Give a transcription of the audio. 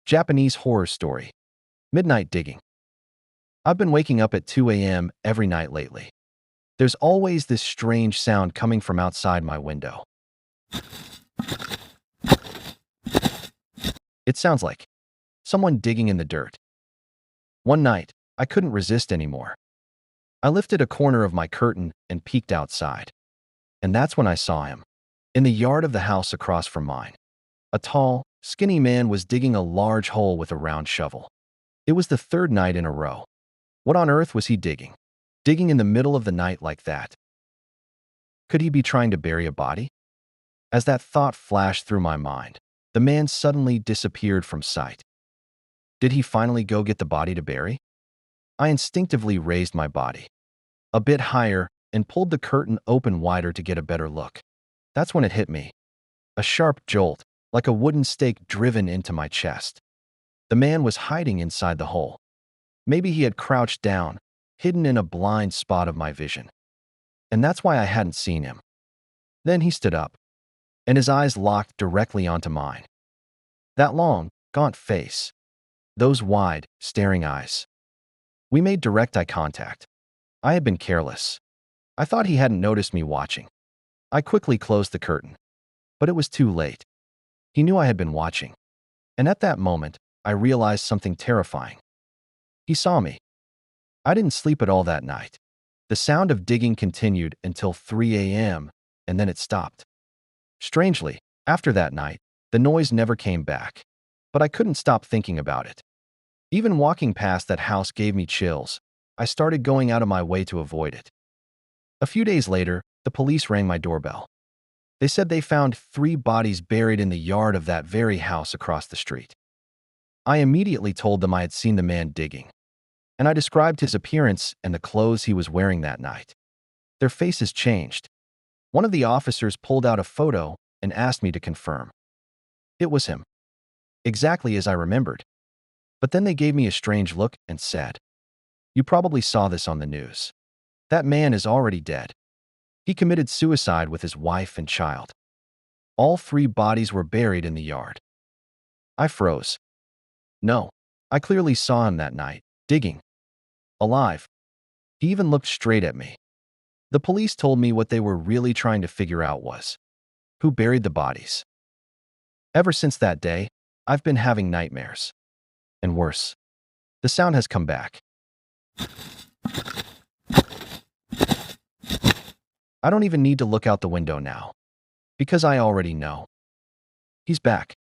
Japanese horror story. Midnight digging. I've been waking up at 2 a.m. every night lately. There's always this strange sound coming from outside my window. It sounds like someone digging in the dirt. One night, I couldn't resist anymore. I lifted a corner of my curtain and peeked outside. And that's when I saw him. In the yard of the house across from mine. A tall, skinny man was digging a large hole with a round shovel. It was the third night in a row. What on earth was he digging? Digging in the middle of the night like that? Could he be trying to bury a body? As that thought flashed through my mind, the man suddenly disappeared from sight. Did he finally go get the body to bury? I instinctively raised my body a bit higher and pulled the curtain open wider to get a better look. That's when it hit me. A sharp jolt, like a wooden stake driven into my chest. The man was hiding inside the hole. Maybe he had crouched down, hidden in a blind spot of my vision. And that's why I hadn't seen him. Then he stood up, and his eyes locked directly onto mine. That long, gaunt face. Those wide, staring eyes. We made direct eye contact. I had been careless. I thought he hadn't noticed me watching. I quickly closed the curtain. But it was too late. He knew I had been watching. And at that moment, I realized something terrifying. He saw me. I didn't sleep at all that night. The sound of digging continued until 3 a.m., and then it stopped. Strangely, after that night, the noise never came back. But I couldn't stop thinking about it. Even walking past that house gave me chills. I started going out of my way to avoid it. A few days later, the police rang my doorbell. They said they found 3 bodies buried in the yard of that very house across the street. I immediately told them I had seen the man digging, and I described his appearance and the clothes he was wearing that night. Their faces changed. One of the officers pulled out a photo and asked me to confirm. It was him. Exactly as I remembered. But then they gave me a strange look and said, "You probably saw this on the news. That man is already dead. He committed suicide with his wife and child." All 3 bodies were buried in the yard. I froze. No, I clearly saw him that night, digging. Alive. He even looked straight at me. The police told me what they were really trying to figure out was who buried the bodies. Ever since that day, I've been having nightmares. And worse, the sound has come back. I don't even need to look out the window now, because I already know. He's back.